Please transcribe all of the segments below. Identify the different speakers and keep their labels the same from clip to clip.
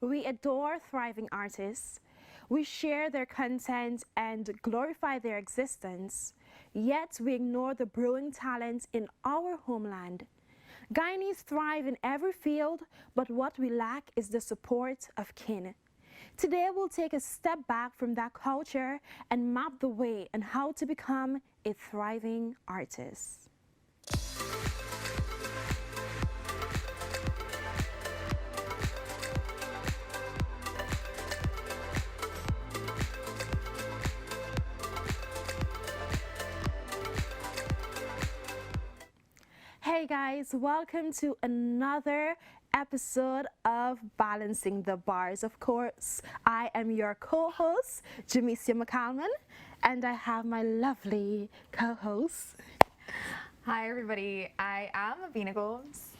Speaker 1: We adore thriving artists. We share their content and glorify their existence. Yet we ignore the brewing talent in our homeland. Guyanese thrive in every field, but what we lack is the support of kin. Today we'll take a step back from that culture and map the way on how to become a thriving artist. Hey guys, welcome to another episode of Balancing the Bars. Of course, I am your co-host, Jamesia McCalman, and I have my lovely co-host.
Speaker 2: Hi everybody, I am Avina Gomes.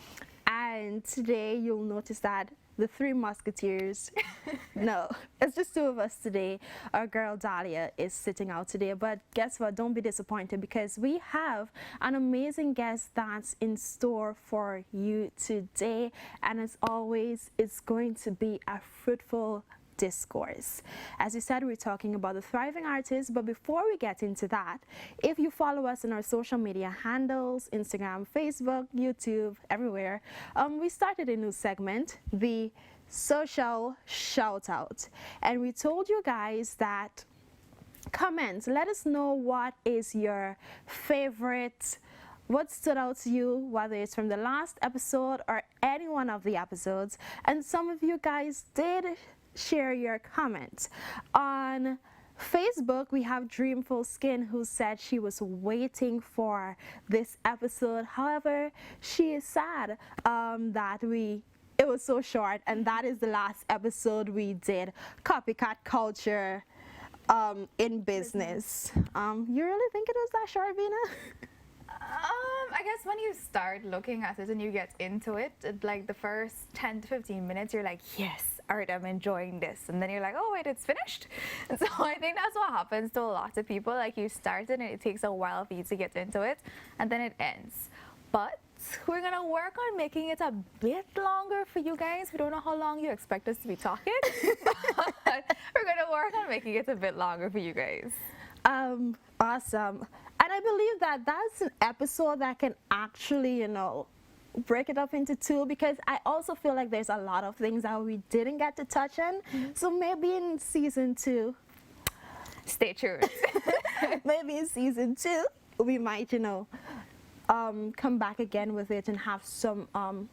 Speaker 1: And today you'll notice that the three musketeers, no, it's just two of us today. Our girl Dahlia is sitting out today, but guess what? Don't be disappointed because we have an amazing guest that's in store for you today. And as always, it's going to be a fruitful discourse. As you said, we're talking about the thriving artist, but before we get into that, if you follow us on our social media handles, Instagram, Facebook, YouTube, everywhere, we started a new segment, the social shout out, and we told you guys that comment, let us know what is your favorite, what stood out to you, whether it's from the last episode or any one of the episodes. And some of you guys did share your comments. On Facebook, we have Dreamful Skin who said she was waiting for this episode. However, she is sad that it was so short, and that is the last episode we did, Copycat Culture in Business. You really think it was that short, Vina?
Speaker 2: I guess when you start looking at it and you get into it, like the first 10 to 15 minutes, you're like, yes, all right, I'm enjoying this. And then you're like, oh, wait, it's finished. And so I think that's what happens to a lot of people. Like you start it and it takes a while for you to get into it, and then it ends. But we're going to work on making it a bit longer for you guys. We don't know how long you expect us to be talking, but we're going to work on making it a bit longer for you guys.
Speaker 1: Awesome. And I believe that that's an episode that can actually, break it up into two, because I also feel like there's a lot of things that we didn't get to touch on. So maybe in season 2,
Speaker 2: stay tuned.
Speaker 1: maybe in season 2, we might, come back again with it and have some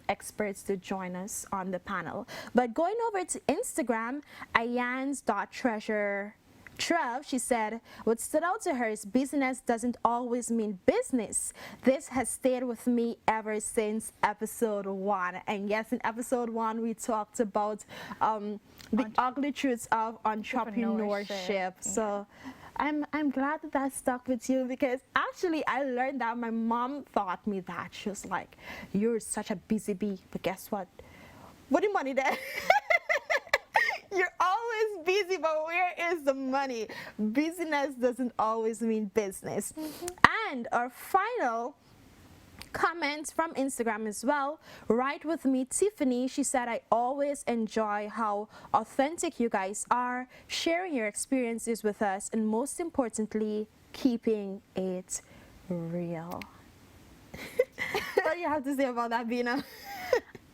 Speaker 1: experts to join us on the panel. But going over to Instagram, Ayans.treasure Trev, she said, what stood out to her is business doesn't always mean business. This has stayed with me ever since episode 1. And yes, in episode 1, we talked about the ugly truths of entrepreneurship. Yeah. So I'm glad that that stuck with you, because actually I learned that my mom taught me that. She was like, you're such a busy bee, but guess what? What the money there? You're always busy, but where is the money? Business doesn't always mean business. And our final comment from Instagram as well, right with me, Tiffany, she said, I always enjoy how authentic you guys are, sharing your experiences with us, and most importantly, keeping it real. What do you have to say about that, Bina?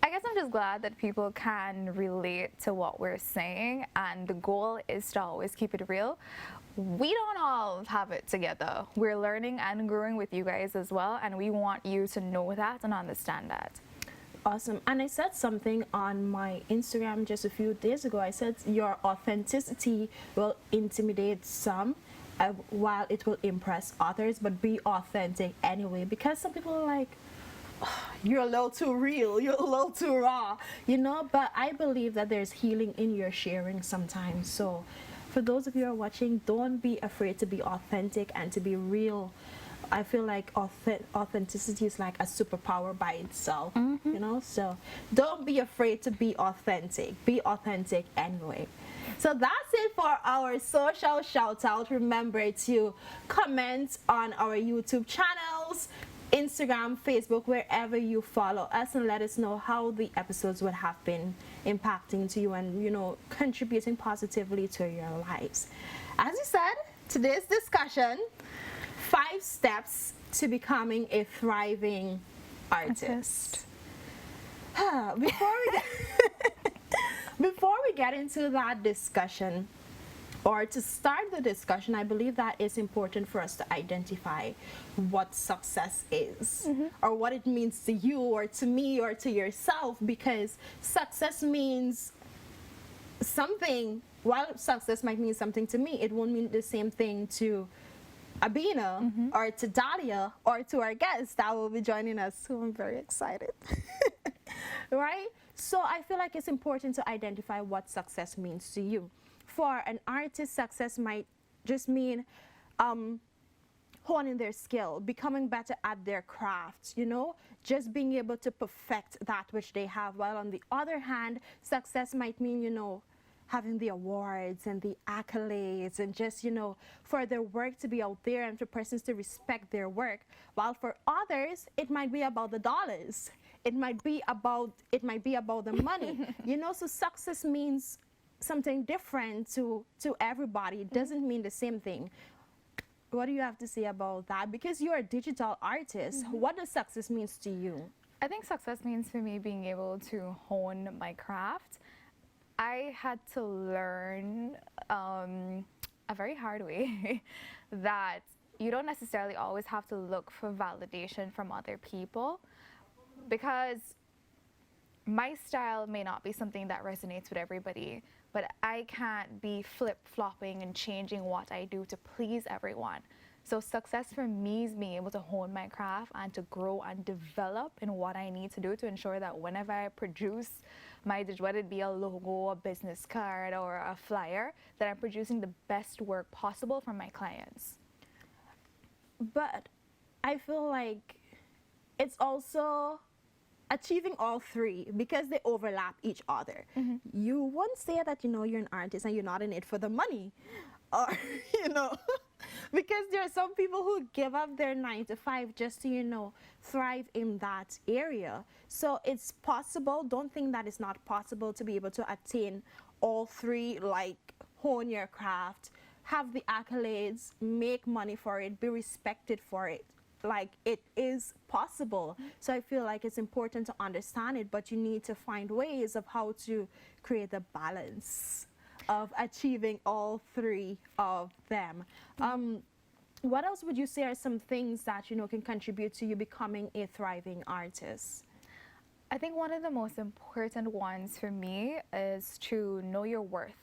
Speaker 2: I guess I'm just glad that people can relate to what we're saying, and the goal is to always keep it real. We don't all have it together. We're learning and growing with you guys as well, and we want you to know that and understand that.
Speaker 1: Awesome. And I said something on my Instagram just a few days ago. I said your authenticity will intimidate some, while it will impress others, but be authentic anyway, because some people are like, you're a little too real, you're a little too raw, but I believe that there's healing in your sharing sometimes. So for those of you who are watching, don't be afraid to be authentic and to be real. I feel like authenticity is like a superpower by itself, so don't be afraid to be authentic anyway. So that's it for our social shout out. Remember to comment on our YouTube channels, Instagram, Facebook, wherever you follow us, and let us know how the episodes would have been impacting to you and, contributing positively to your lives. As you said, today's discussion, 5 steps to becoming a thriving artist. Before we get into that discussion, or to start the discussion, I believe that it's important for us to identify what success is, or what it means to you or to me or to yourself, because success means something. While success might mean something to me, it won't mean the same thing to Abina or to Dahlia or to our guest that will be joining us, who I'm very excited. Right? So I feel like it's important to identify what success means to you. For an artist, success might just mean honing their skill, becoming better at their craft, just being able to perfect that which they have. While on the other hand, success might mean, having the awards and the accolades and just, for their work to be out there and for persons to respect their work. While for others, it might be about the dollars. It might be about the money, so success means something different to everybody. It doesn't mean the same thing. What do you have to say about that? Because you're a digital artist, what does success means to you?
Speaker 2: I think success means for me being able to hone my craft. I had to learn a very hard way that you don't necessarily always have to look for validation from other people, because my style may not be something that resonates with everybody, but I can't be flip-flopping and changing what I do to please everyone. So success for me is being able to hone my craft and to grow and develop in what I need to do to ensure that whenever I produce whether it be a logo, a business card, or a flyer, that I'm producing the best work possible for my clients.
Speaker 1: But I feel like it's also achieving all 3, because they overlap each other. You won't say that you're an artist and you're not in it for the money, or because there are some people who give up their 9 to 5 just to thrive in that area. So it's possible. Don't think that it's not possible to be able to attain all 3, like hone your craft, have the accolades, make money for it, be respected for it. Like, it is possible. So I feel like it's important to understand it, but you need to find ways of how to create the balance of achieving all 3 of them. What else would you say are some things that can contribute to you becoming a thriving artist?
Speaker 2: I think one of the most important ones for me is to know your worth.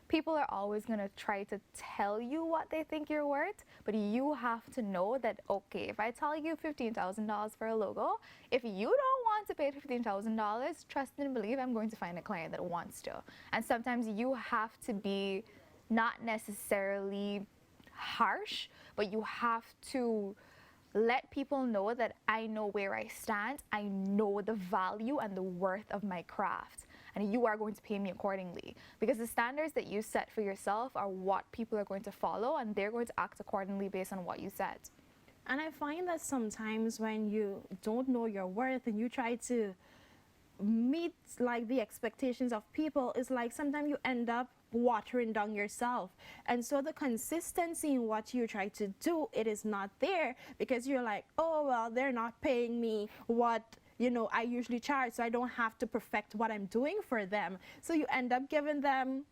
Speaker 2: People are always going to try to tell you what they think you're worth, but you have to know that, okay, if I tell you $15,000 for a logo, if you don't want to pay $15,000, trust and believe I'm going to find a client that wants to. And sometimes you have to be not necessarily harsh, but you have to let people know that I know where I stand, I know the value and the worth of my craft, and you are going to pay me accordingly, because the standards that you set for yourself are what people are going to follow, and they're going to act accordingly based on what you set.
Speaker 1: And I find that sometimes when you don't know your worth and you try to meet like the expectations of people, it's like sometimes you end up watering down yourself, and so the consistency in what you try to do, it is not there, because you're like, oh well, they're not paying me what I usually charge, so I don't have to perfect what I'm doing for them. So you end up giving them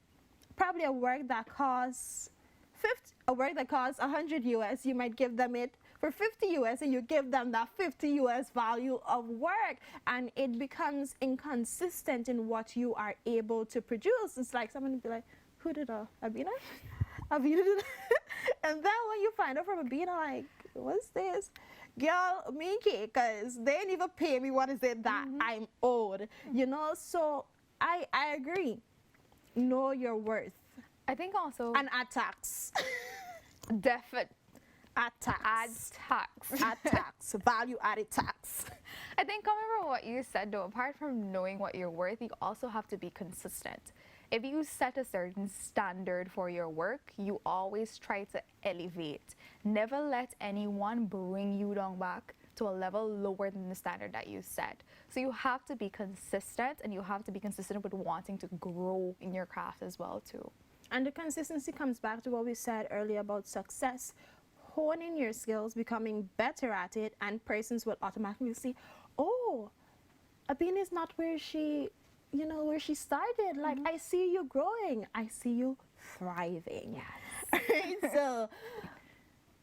Speaker 1: probably a work that costs 100 US, you might give them it for 50 US, and you give them that 50 US value of work, and it becomes inconsistent in what you are able to produce. It's like someone would be like, who did Abina? Abina did and then when you find out from Abina, like, what's this? Girl, me because they didn't even pay me what is it that I'm owed, so I agree. Know your worth.
Speaker 2: I think also...
Speaker 1: And add tax.
Speaker 2: Definitely.
Speaker 1: Add tax.
Speaker 2: Add tax.
Speaker 1: Add tax. Value added tax.
Speaker 2: I think coming from what you said, though, apart from knowing what you're worth, you also have to be consistent. If you set a certain standard for your work, you always try to elevate. Never let anyone bring you down back. to a level lower than the standard that you set. So you have to be consistent, and you have to be consistent with wanting to grow in your craft as well too.
Speaker 1: And the consistency comes back to what we said earlier about success. Honing your skills, becoming better at it, and persons will automatically see, oh, Abin is not where she, where she started. Like, I see you growing. I see you thriving.
Speaker 2: Yes.
Speaker 1: So,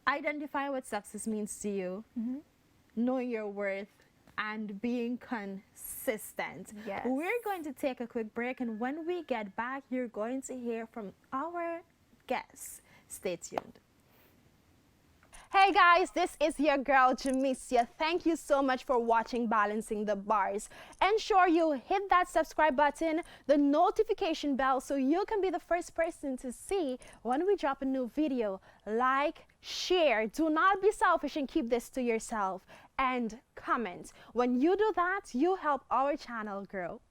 Speaker 1: identify what success means to you, knowing your worth, and being consistent.
Speaker 2: Yes.
Speaker 1: We're going to take a quick break, and when we get back, you're going to hear from our guests. Stay tuned. Hey guys, this is your girl Jamicia. Thank you so much for watching Balancing the Bars. Ensure you hit that subscribe button, the notification bell, so you can be the first person to see when we drop a new video. Like, share, do not be selfish and keep this to yourself, and comment. When you do that, you help our channel grow.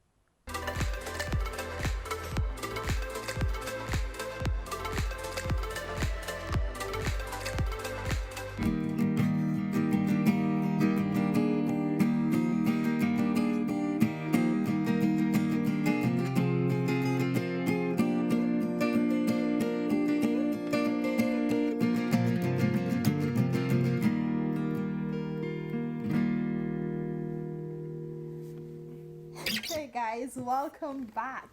Speaker 1: Hey guys, welcome back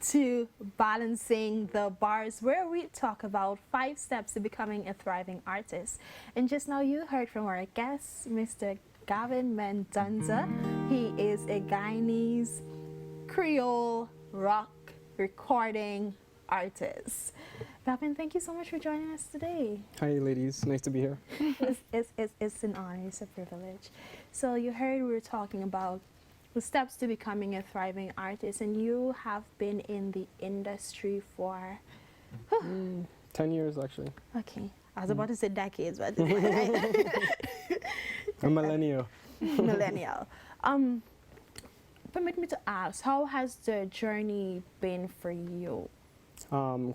Speaker 1: to Balancing the Bars, where we talk about 5 steps to becoming a thriving artist. And just now you heard from our guest, Mr. Gavin Mendonca. He is a Guyanese Creole Rock Recording Artist. Gavin, thank you so much for joining us today.
Speaker 3: Hi ladies, nice to be here.
Speaker 1: It's an honor, it's a privilege. So you heard we were talking about the steps to becoming a thriving artist, and you have been in the industry for
Speaker 3: 10 years actually.
Speaker 1: okay, I was about to say decades, but
Speaker 3: A millennial.
Speaker 1: millennial. Permit me to ask, how has the journey been for you?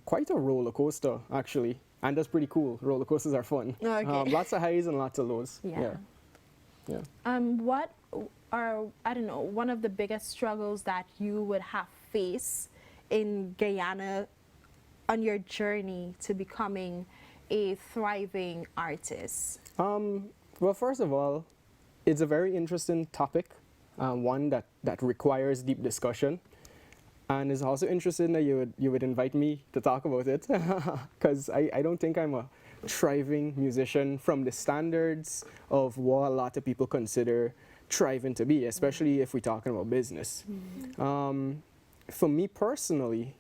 Speaker 3: Quite a roller coaster actually, and that's pretty cool. Roller coasters are fun.
Speaker 1: Okay.
Speaker 3: Lots of highs and lots of lows.
Speaker 1: Yeah.
Speaker 3: Yeah.
Speaker 1: What are, I don't know, one of the biggest struggles that you would have faced in Guyana on your journey to becoming a thriving artist?
Speaker 3: Well, first of all, it's a very interesting topic, one that requires deep discussion, and it's also interesting that you would invite me to talk about it, because I don't think I'm a thriving musician from the standards of what a lot of people consider thriving to be, especially if we're talking about business. For me personally,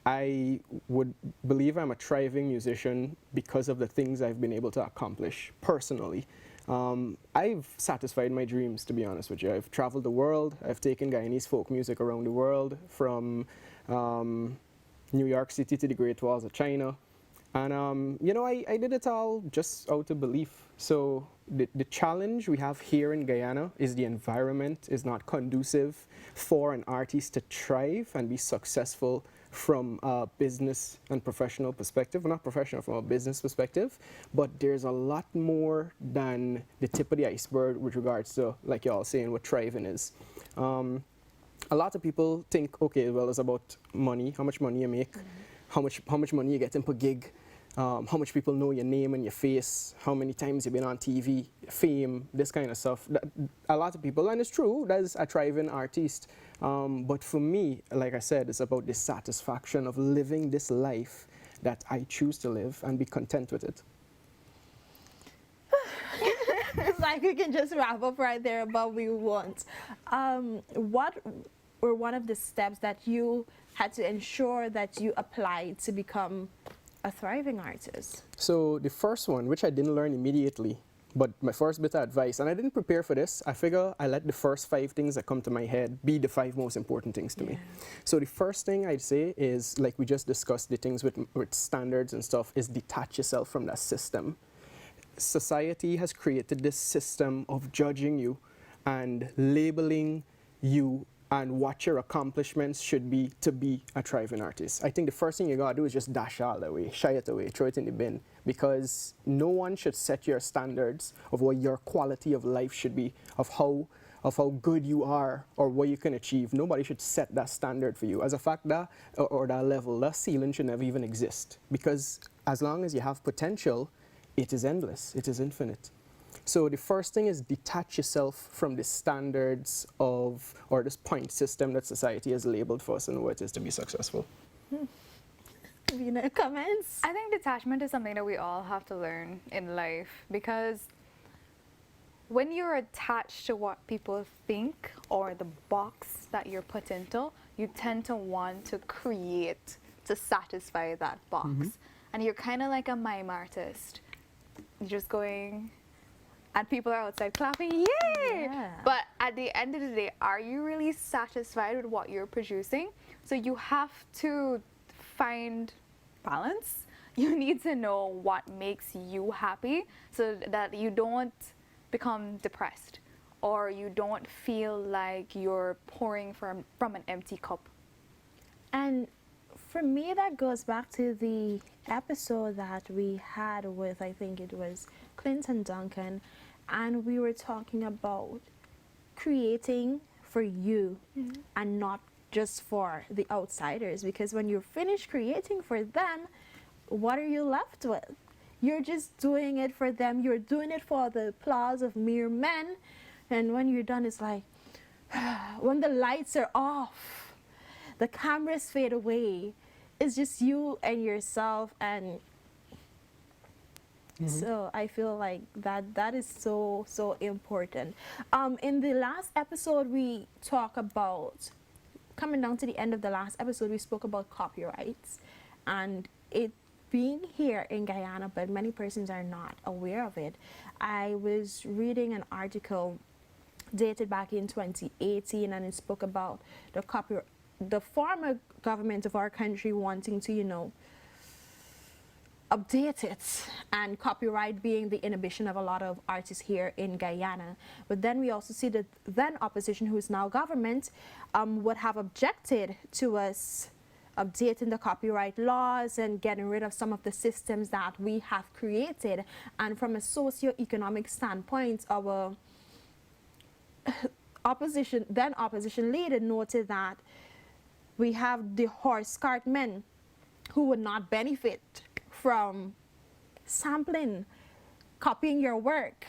Speaker 3: I would believe I'm a thriving musician because of the things I've been able to accomplish personally. I've satisfied my dreams, to be honest with you. I've traveled the world. I've taken Guyanese folk music around the world, from New York City to the Great Walls of China. And, I did it all just out of belief. So the challenge we have here in Guyana is the environment is not conducive for an artist to thrive and be successful from a business and professional perspective. Well, not professional, from a business perspective, but there's a lot more than the tip of the iceberg with regards to, like y'all saying, what thriving is. A lot of people think, okay, well, it's about money, how much money you make, how much money you get in per gig, how much people know your name and your face, how many times you've been on TV, fame, this kind of stuff. A lot of people, and it's true, that's a thriving artist. But for me, like I said, it's about the satisfaction of living this life that I choose to live and be content with it.
Speaker 1: It's like we can just wrap up right there, but we won't. What were one of the steps that you had to ensure that you applied to become a thriving artist?
Speaker 3: So the first one, which I didn't learn immediately, but my first bit of advice, and I didn't prepare for this, I figure I let the first 5 things that come to my head be the 5 most important things to me. So the first thing I'd say is, like we just discussed, the things with standards and stuff, is detach yourself from that system. Society has created this system of judging you and labeling you and what your accomplishments should be to be a thriving artist. I think the first thing you gotta do is just dash all the way, shy it away, throw it in the bin, because no one should set your standards of what your quality of life should be, of how good you are or what you can achieve. Nobody should set that standard for you. As a fact, that or that level, that ceiling should never even exist, because as long as you have potential, it is endless, it is infinite. So the first thing is detach yourself from the standards of, or this point system that society has labeled for us and what it is to be successful.
Speaker 1: You know, comments?
Speaker 2: I think detachment is something that we all have to learn in life, because when you're attached to what people think or the box that you're put into, you tend to want to create to satisfy that box. And you're kind of like a mime artist. You're just going, and people are outside clapping, yay!
Speaker 1: Yeah.
Speaker 2: But at the end of the day, are you really satisfied with what you're producing? So you have to find balance. You need to know what makes you happy so that you don't become depressed or you don't feel like you're pouring from an empty cup.
Speaker 1: And for me, that goes back to the episode that we had with, I think it was Clinton Duncan, and we were talking about creating for you and not just for the outsiders, because when you're finished creating for them, what are you left with? You're just doing it for them. You're doing it for the applause of mere men, and when you're done, it's like when the lights are off, the cameras fade away, it's just you and yourself. And so I feel like that is so important. In the last episode, we talk about, coming down to the end of the last episode, we spoke about copyrights and it being here in Guyana, but many persons are not aware of it. I was reading an article dated back in 2018, and it spoke about the former government of our country wanting to, update it, and copyright being the inhibition of a lot of artists here in Guyana. But then we also see that then opposition, who is now government, would have objected to us updating the copyright laws and getting rid of some of the systems that we have created. And from a socio-economic standpoint, our opposition leader noted that we have the horse cart men who would not benefit from sampling, copying your work,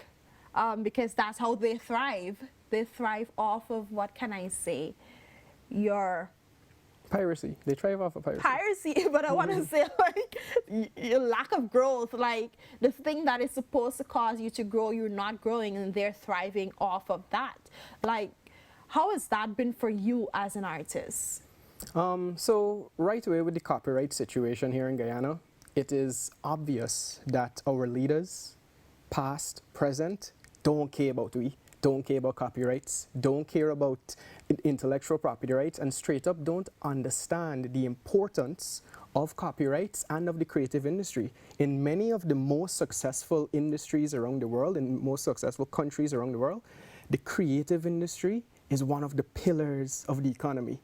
Speaker 1: because that's how they thrive. They thrive off of, what can I say, your
Speaker 3: Piracy. They thrive off of
Speaker 1: piracy, but I want to say, like, your lack of growth, like the thing that is supposed to cause you to grow, you're not growing, and they're thriving off of that. Like, how has that been for you as an artist?
Speaker 3: So right away with the copyright situation here in Guyana, it is obvious that our leaders, past, present, don't care about don't care about copyrights, don't care about intellectual property rights, and straight up don't understand the importance of copyrights and of the creative industry. In many of the most successful industries around the world, in most successful countries around the world, the creative industry is one of the pillars of the economy.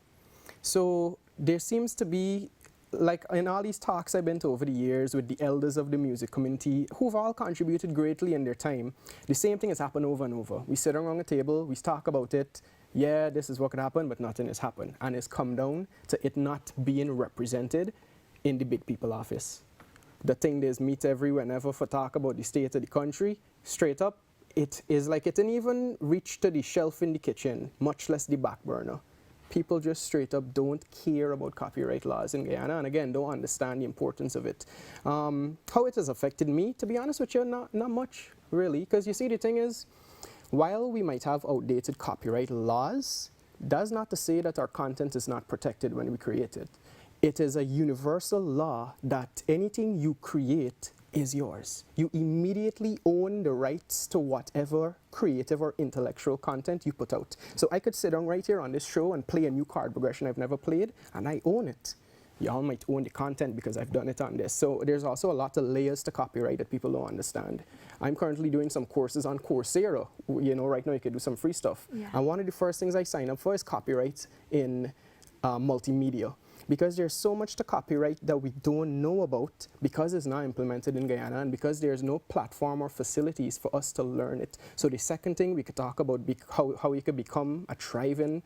Speaker 3: So there seems to be, like in all these talks I've been to over the years with the elders of the music community, who've all contributed greatly in their time, the same thing has happened over and over. We sit around a table, we talk about it, yeah, this is what could happen, but nothing has happened. And it's come down to it not being represented in the big people office. The thing there's meet every whenever for talk about the state of the country, straight up, it is like it didn't even reach to the shelf in the kitchen, much less the back burner. People just straight up don't care about copyright laws in Guyana, and again, don't understand the importance of it. How it has affected me, to be honest with you, not much, really. Because you see, the thing is, while we might have outdated copyright laws, that's not to say that our content is not protected when we create it. It is a universal law that anything you create is yours. You immediately own the rights to whatever creative or intellectual content you put out. So I could sit down right here on this show and play a new chord progression I've never played, and I own it. y'all might own the content because I've done it on this. So there's also a lot of layers to copyright that people don't understand. I'm currently doing some courses on Coursera. You know, right now you can do some free stuff.
Speaker 1: Yeah.
Speaker 3: And one of the first things I sign up for is copyright in multimedia. Because there's so much to copyright that we don't know about because it's not implemented in Guyana and because there's no platform or facilities for us to learn it. So the second thing we could talk about how you could become a thriving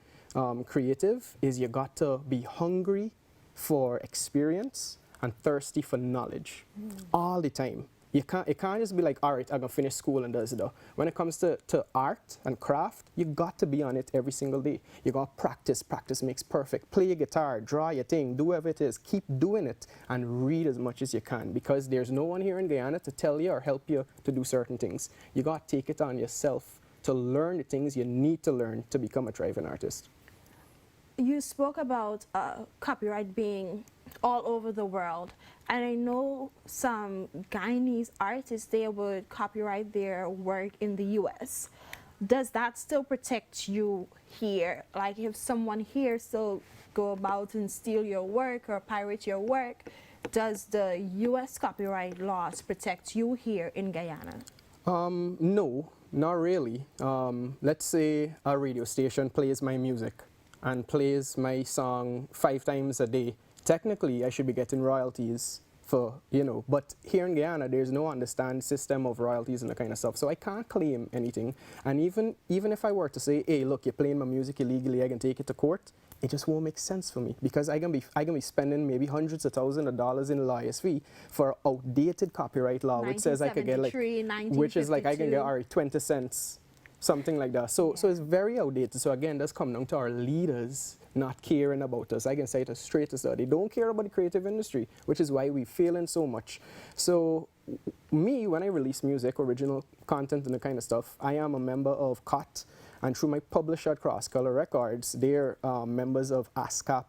Speaker 3: creative is you got to be hungry for experience and thirsty for knowledge all the time. It can't just be like, all right, I'm going to finish school and does it. When it comes to art and craft, you got to be on it every single day. You got to practice. Practice makes perfect. Play your guitar, draw your thing, do whatever it is. Keep doing it and read as much as you can because there's no one here in Guyana to tell you or help you to do certain things. You got to take it on yourself to learn the things you need to learn to become a thriving artist.
Speaker 1: You spoke about copyright being all over the world, and I know some Guyanese artists, they would copyright their work in the US. Does that still protect you here? Like if someone here still go about and steal your work or pirate your work, does the US copyright laws protect you here in Guyana?
Speaker 3: No, not really. Let's say a radio station plays my music and plays my song 5 times a day. Technically, I should be getting royalties for, you know, but here in Guyana, there's no understand system of royalties and that kind of stuff, so I can't claim anything. And even if I were to say, hey, look, you're playing my music illegally, I can take it to court, it just won't make sense for me because I can be spending maybe hundreds of thousands of dollars in lawyer's fee for outdated copyright law, which says I could get like, which is like I can get 20 cents, something like that. So it's very outdated. So again, that's come down to our leaders not caring about us. I can say it as straight as that. They don't care about the creative industry, which is why we're failing so much. So me, when I release music, original content and the kind of stuff, I am a member of COT, and through my publisher at Creole Records, they're members of ASCAP,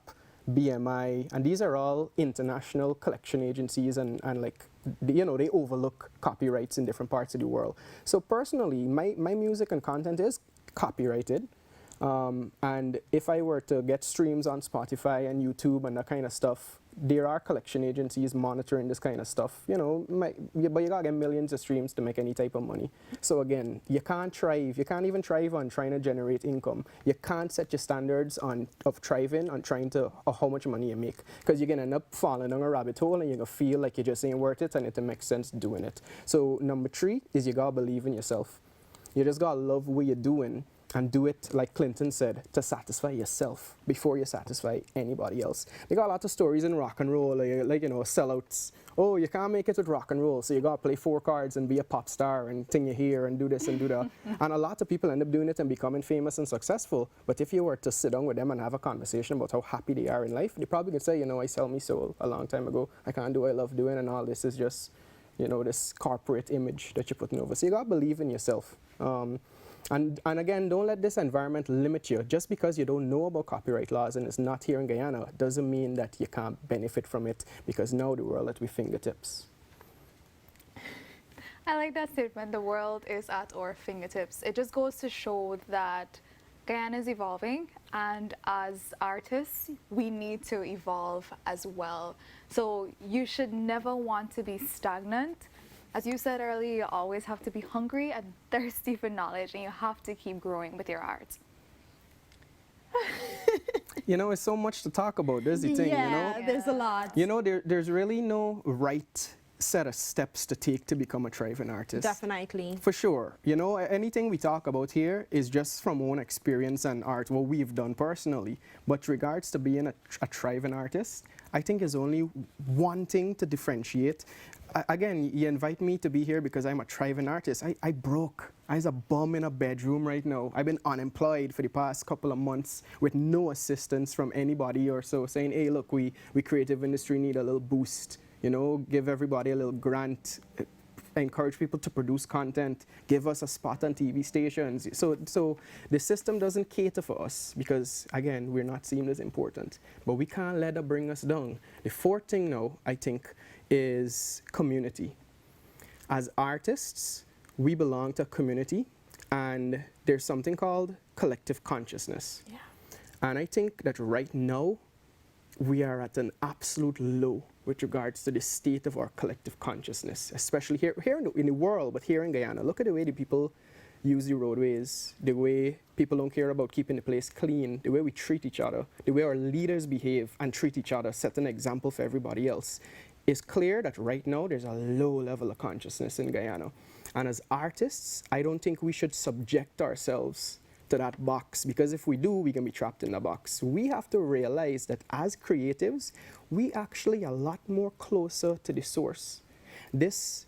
Speaker 3: BMI, and these are all international collection agencies and like, you know, they overlook copyrights in different parts of the world. So personally, my music and content is copyrighted. And if I were to get streams on Spotify and YouTube and that kind of stuff, there are collection agencies monitoring this kind of stuff, you know, but you gotta get millions of streams to make any type of money. So again, you can't even thrive on trying to generate income. You can't set your standards of thriving on trying to, how much money you make, because you're gonna end up falling down a rabbit hole and you're gonna feel like you just ain't worth it and it makes sense doing it. So number 3 is you gotta believe in yourself. You just gotta love what you're doing and do it, like Clinton said, to satisfy yourself before you satisfy anybody else. They got a lot of stories in rock and roll, like you know, sellouts. Oh, you can't make it with rock and roll, so you gotta play 4 cards and be a pop star and sing your hair and do this and do that. And a lot of people end up doing it and becoming famous and successful. But if you were to sit down with them and have a conversation about how happy they are in life, they probably could say, you know, I sell me soul a long time ago. I can't do what I love doing, and all this is just, you know, this corporate image that you're putting over. So you gotta believe in yourself. And again, don't let this environment limit you. Just because you don't know about copyright laws and it's not here in Guyana doesn't mean that you can't benefit from it, because now the world at our fingertips.
Speaker 2: I like that statement, the world is at our fingertips. It just goes to show that Guyana is evolving, and as artists, we need to evolve as well. So you should never want to be stagnant. As you said earlier, you always have to be hungry and thirsty for knowledge, and you have to keep growing with your art.
Speaker 3: You know, it's so much to talk about. There's the thing, you know?
Speaker 1: Yeah, there's a lot.
Speaker 3: You know, there's really no right set of steps to take to become a thriving artist.
Speaker 1: Definitely.
Speaker 3: For sure. You know, anything we talk about here is just from own experience and art, what we've done personally. But regards to being a thriving artist, I think is only one thing to differentiate. Again, you invite me to be here because I'm a thriving artist. I broke. I was a bum in a bedroom right now. I've been unemployed for the past couple of months with no assistance from anybody or so, saying, hey, look, we creative industry need a little boost. You know, give everybody a little grant, encourage people to produce content, give us a spot on TV stations. So the system doesn't cater for us because, again, we're not seen as important. But we can't let that bring us down. The 4th thing now, I think, is community. As artists, we belong to a community, and there's something called collective consciousness.
Speaker 1: Yeah.
Speaker 3: And I think that right now, we are at an absolute low with regards to the state of our collective consciousness, especially here in the world, but here in Guyana. Look at the way the people use the roadways, the way people don't care about keeping the place clean, the way we treat each other, the way our leaders behave and treat each other, set an example for everybody else. It's clear that right now there's a low level of consciousness in Guyana. And as artists, I don't think we should subject ourselves to that box, because if we do, we can be trapped in the box. We have to realize that as creatives, we actually a lot more closer to the source. This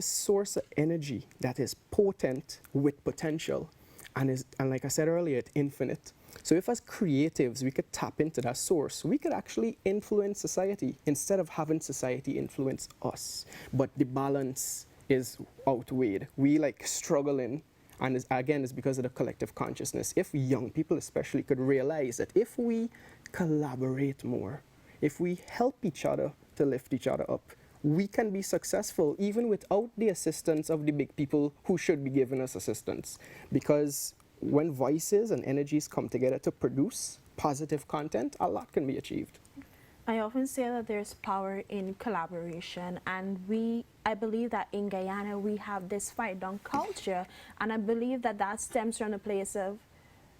Speaker 3: source of energy that is potent with potential and like I said earlier, it's infinite. So if as creatives we could tap into that source, we could actually influence society instead of having society influence us. But the balance is outweighed. We like struggling, and it's because of the collective consciousness. If young people especially could realize that if we collaborate more, if we help each other to lift each other up, we can be successful even without the assistance of the big people who should be giving us assistance. Because when voices and energies come together to produce positive content, a lot can be achieved.
Speaker 1: I often say that there's power in collaboration, and I believe that in Guyana we have this fight down culture, and I believe that that stems from a place of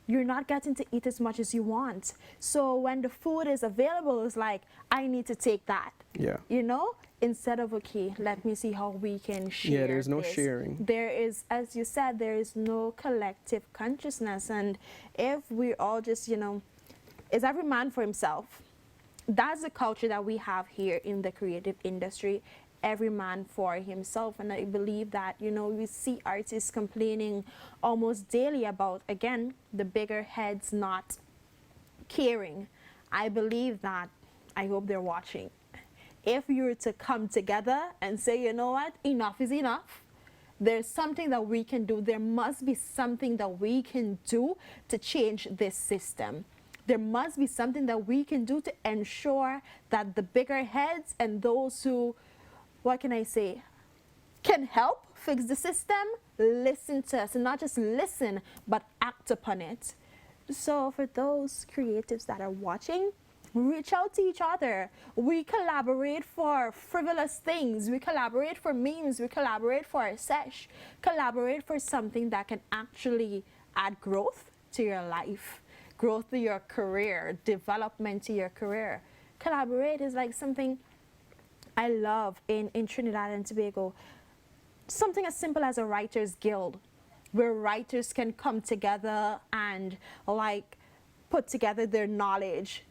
Speaker 1: you're not getting to eat as much as you want. So when the food is available, it's like, I need to take that.
Speaker 3: Yeah.
Speaker 1: You know? Instead of, okay, let me see how we can share.
Speaker 3: Yeah, there's no
Speaker 1: this.
Speaker 3: sharing.
Speaker 1: There is, as you said, there is no collective consciousness. And if we all just, it's every man for himself. That's the culture that we have here in the creative industry. Every man for himself. And I believe that, we see artists complaining almost daily about, again, the bigger heads not caring. I believe that, I hope they're watching. If you were to come together and say, you know what, enough is enough, there's something that we can do. There must be something that we can do to change this system. There must be something that we can do to ensure that the bigger heads and those who, what can I say, can help fix the system, listen to us, and not just listen, but act upon it. So for those creatives that are watching, reach out to each other. We collaborate for frivolous things. We collaborate for memes. We collaborate for a sesh. Collaborate for something that can actually add growth to your life, growth to your career, development to your career. Collaborate is like something I love in Trinidad and Tobago. Something as simple as a writers guild, where writers can come together and like put together their knowledge,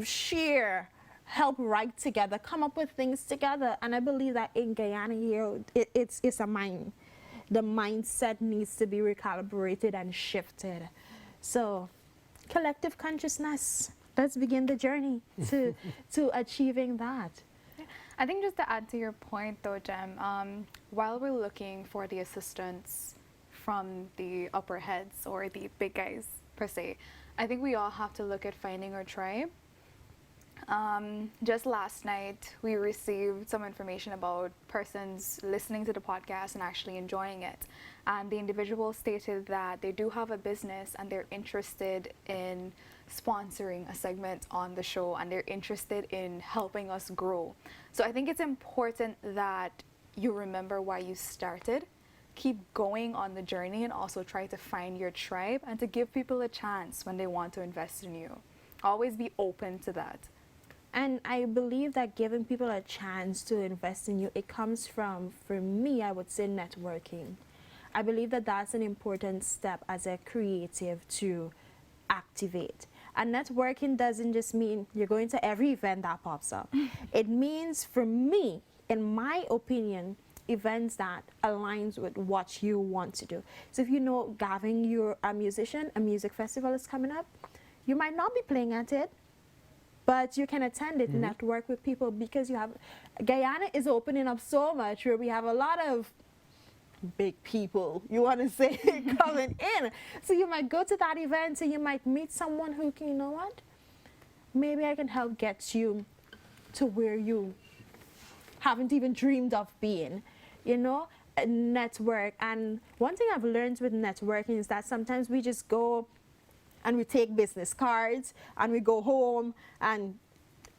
Speaker 1: share, help write together, come up with things together. And I believe that in Guyana here, it's a mind. The mindset needs to be recalibrated and shifted. So collective consciousness, let's begin the journey to achieving that.
Speaker 2: I think just to add to your point though, Jem, while we're looking for the assistance from the upper heads or the big guys per se, I think we all have to look at finding our tribe. Just last night, we received some information about persons listening to the podcast and actually enjoying it. And the individual stated that they do have a business and they're interested in sponsoring a segment on the show, and they're interested in helping us grow. So I think it's important that you remember why you started, keep going on the journey, and also try to find your tribe and to give people a chance when they want to invest in you. Always be open to that.
Speaker 1: And I believe that giving people a chance to invest in you, it comes from, for me, I would say networking. I believe that that's an important step as a creative to activate. And networking doesn't just mean you're going to every event that pops up. It means, for me, in my opinion, events that aligns with what you want to do. So if you know, Gavin, you're a musician, a music festival is coming up, you might not be playing at it, but you can attend it, network with people, because you have, Guyana is opening up so much where we have a lot of big people, you want to say, coming in. So you might go to that event and you might meet someone who can, you know what, maybe I can help get you to where you haven't even dreamed of being, a network. And one thing I've learned with networking is that sometimes we just go and we take business cards and we go home and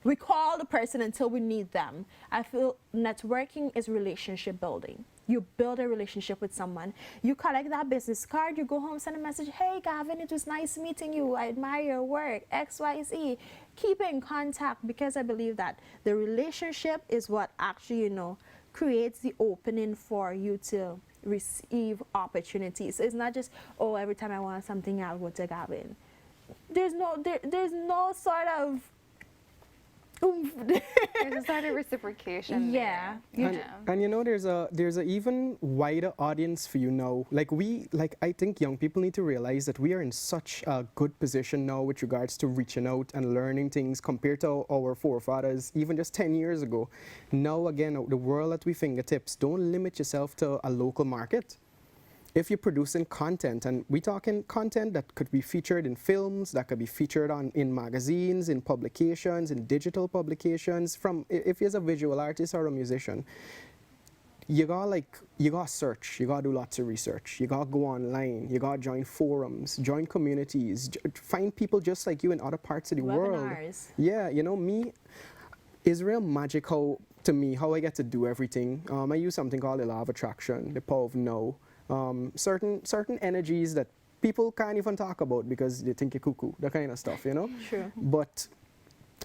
Speaker 1: we call the person until we need them. I feel networking is relationship building. You build a relationship with someone. You collect that business card, you go home, send a message, hey Gavin, it was nice meeting you. I admire your work, XYZ. Keep in contact, because I believe that the relationship is what actually, creates the opening for you to receive opportunities. It's not just, oh, every time I want something, I'll go to Gavin. There's no sort of
Speaker 2: There's a sort of reciprocation.
Speaker 1: yeah.
Speaker 3: And there's a even wider audience for you now. I think young people need to realize that we are in such a good position now with regards to reaching out and learning things compared to our forefathers even just 10 years ago. Now again, the world at we fingertips. Don't limit yourself to a local market. If you're producing content, and we're talking content that could be featured in films, that could be featured in magazines, in publications, in digital publications, if you're a visual artist or a musician, you gotta search, you gotta do lots of research, you gotta go online, you gotta join forums, join communities, find people just like you in other parts of the world.
Speaker 1: Webinars.
Speaker 3: Yeah, me, it's real magical to me how I get to do everything. I use something called the law of attraction, the power of no. Certain energies that people can't even talk about because they think you're cuckoo, that kind of stuff,
Speaker 1: True.
Speaker 3: But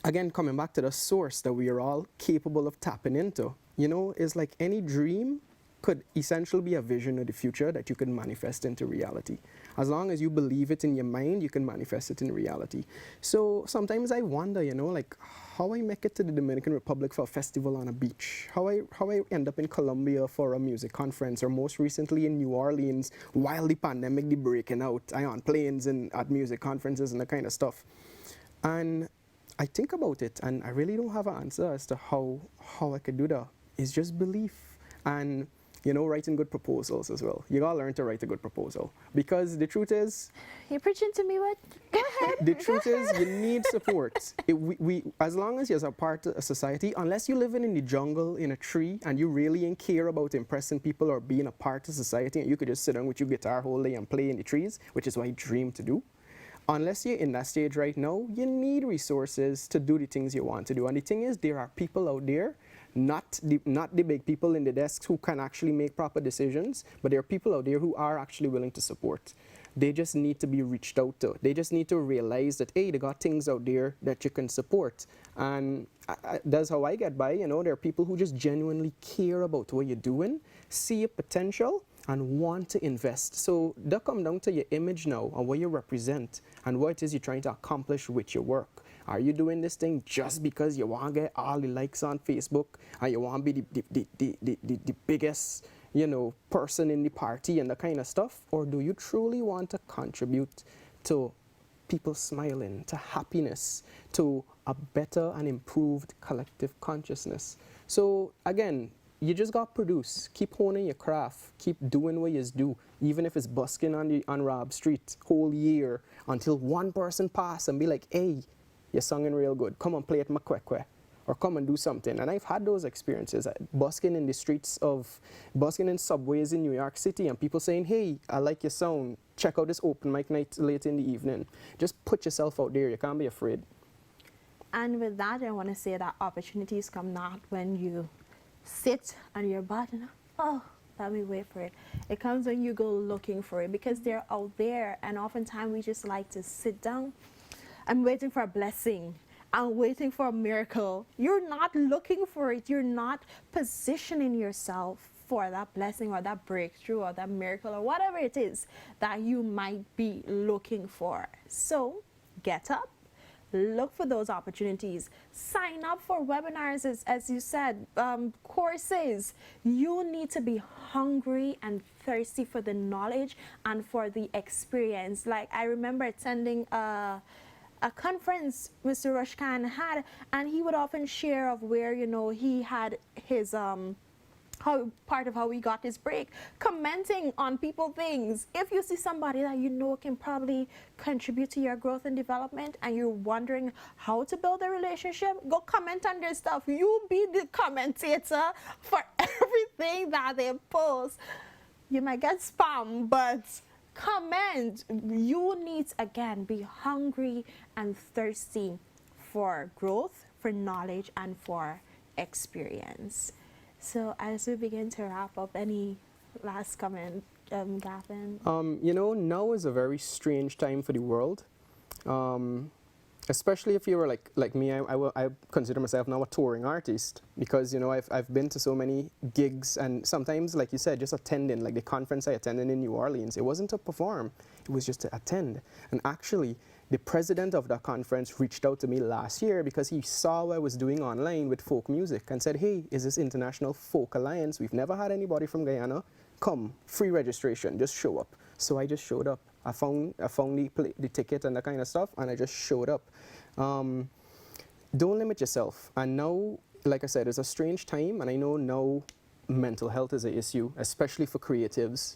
Speaker 3: again, coming back to the source that we are all capable of tapping into, is like any dream could essentially be a vision of the future that you can manifest into reality. As long as you believe it in your mind, you can manifest it in reality. So sometimes I wonder, how I make it to the Dominican Republic for a festival on a beach, how I end up in Colombia for a music conference, or most recently in New Orleans while the pandemic be breaking out. I on planes and at music conferences and that kind of stuff. And I think about it, and I really don't have an answer as to how I could do that. It's just belief. And writing good proposals as well. You gotta learn to write a good proposal, because the truth is,
Speaker 1: You're preaching to me, what? Go ahead.
Speaker 3: the truth is, you need support. We as long as you're a part of a society, unless you're living in the jungle in a tree and you really ain't care about impressing people or being a part of society, and you could just sit down with your guitar whole day and play in the trees, which is what I dream to do. Unless you're in that stage right now, you need resources to do the things you want to do. And the thing is, there are people out there, not the big people in the desks who can actually make proper decisions, but there are people out there who are actually willing to support. They just need to be reached out to. They just need to realize that, hey, they got things out there that you can support. And that's how I get by. There are people who just genuinely care about what you're doing, see a potential, and want to invest. So that comes down to your image now and what you represent and what it is you're trying to accomplish with your work. Are you doing this thing just because you want to get all the likes on Facebook and you want to be the biggest, person in the party and that kind of stuff? Or do you truly want to contribute to people smiling, to happiness, to a better and improved collective consciousness? So again, you just got to produce. Keep honing your craft. Keep doing what you do, even if it's busking on Rob Street whole year until one person pass and be like, hey, you're singing real good. Come on, play at Makwekwe. Or come and do something. And I've had those experiences, busking in the streets busking in subways in New York City, and people saying, hey, I like your sound. Check out this open mic night late in the evening. Just put yourself out there. You can't be afraid.
Speaker 1: And with that, I want to say that opportunities come not when you sit on your butt and, oh, let me wait for it. It comes when you go looking for it, because they're out there, and oftentimes we just like to sit down. I'm waiting for a blessing. I'm waiting for a miracle. You're not looking for it. You're not positioning yourself for that blessing or that breakthrough or that miracle or whatever it is that you might be looking for. So get up. Look for those opportunities. Sign up for webinars, as you said, courses. You need to be hungry and thirsty for the knowledge and for the experience. Like, I remember attending a conference Mr. Rushkan had, and he would often share of where, he had his part of how he got his break, commenting on people things. If you see somebody that can probably contribute to your growth and development, and you're wondering how to build a relationship, go comment on their stuff. You be the commentator for everything that they post. You might get spam, but comment. You need to, again, be hungry and thirsty for growth, for knowledge and for experience. So as we begin to wrap up, any last comment, Gavin?
Speaker 3: Now is a very strange time for the world. Especially if you were like me, I consider myself now a touring artist because I've been to so many gigs, and sometimes, like you said, just attending, like the conference I attended in New Orleans, it wasn't to perform, it was just to attend. And actually the president of that conference reached out to me last year because he saw what I was doing online with folk music and said, hey, is this International Folk Alliance? We've never had anybody from Guyana. Come, free registration, just show up. So I just showed up. I found the ticket and that kind of stuff, and I just showed up. Don't limit yourself. And now, like I said, it's a strange time, and I know now mental health is an issue, especially for creatives.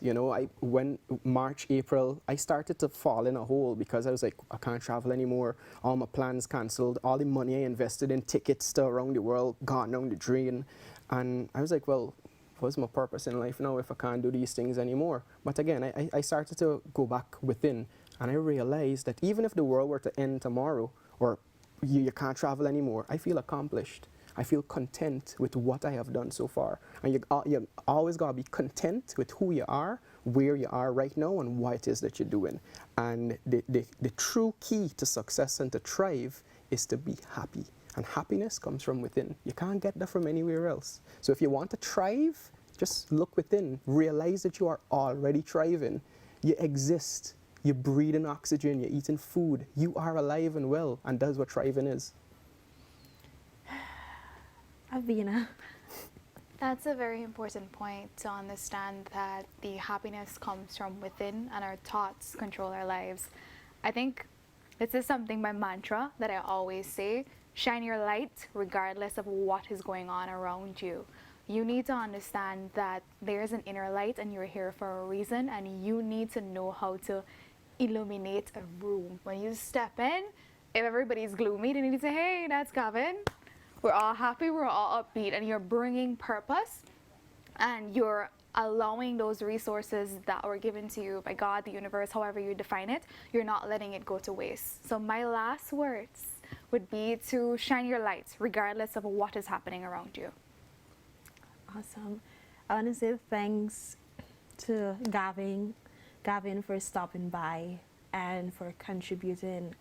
Speaker 3: When March, April, I started to fall in a hole because I was like, I can't travel anymore. All my plans cancelled. All the money I invested in tickets to around the world gone down the drain. And I was like, well, what's my purpose in life now if I can't do these things anymore? But again, I started to go back within, and I realized that even if the world were to end tomorrow, or you can't travel anymore, I feel accomplished. I feel content with what I have done so far. And you always got to be content with who you are, where you are right now, and what it is that you're doing. And the true key to success and to thrive is to be happy. And happiness comes from within. You can't get that from anywhere else. So if you want to thrive, just look within. Realize that you are already thriving. You exist. You're breathing oxygen. You're eating food. You are alive and well. And that's what thriving is.
Speaker 1: Avina.
Speaker 2: That's a very important point, to understand that the happiness comes from within and our thoughts control our lives. I think this is something, my mantra that I always say: shine your light regardless of what is going on around you. You need to understand that there's an inner light and you're here for a reason, and you need to know how to illuminate a room. When you step in, if everybody's gloomy, then you need to say, hey, that's Gavin. We're all happy, we're all upbeat, and you're bringing purpose, and you're allowing those resources that were given to you by God, the universe, however you define it, you're not letting it go to waste. So my last words would be to shine your light regardless of what is happening around you.
Speaker 1: Awesome. I want to say thanks to Gavin for stopping by and for contributing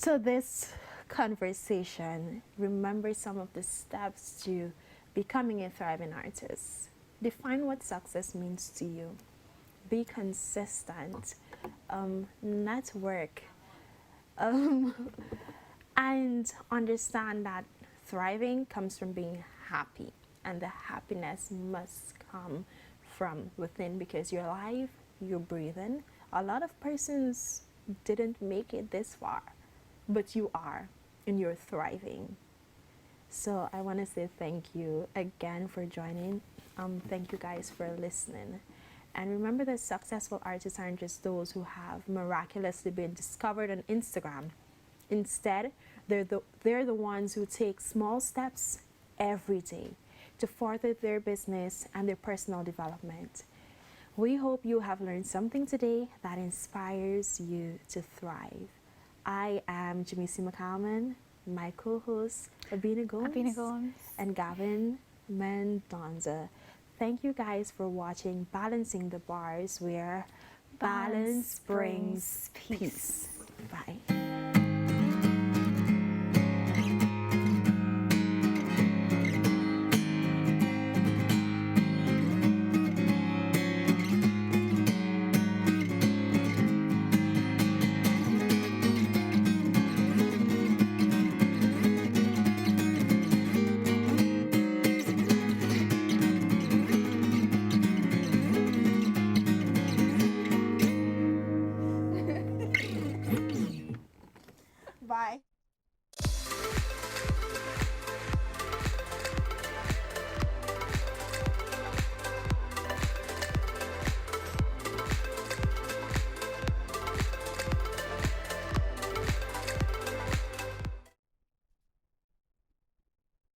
Speaker 1: to this conversation. Remember some of the steps to becoming a thriving artist. Define what success means to you. Be consistent. Network. And understand that thriving comes from being happy, and the happiness must come from within, because you're alive, you're breathing. A lot of persons didn't make it this far, but you are, and you're thriving. So I want to say thank you again for joining. Thank you guys for listening. And remember that successful artists aren't just those who have miraculously been discovered on Instagram. Instead, they're the ones who take small steps every day to further their business and their personal development. We hope you have learned something today that inspires you to thrive. I am Jamisi McCalman, my co-host, Abina Gomes, and Gavin Mendonca. Thank you guys for watching Balancing the Bars, where balance brings peace. Bye.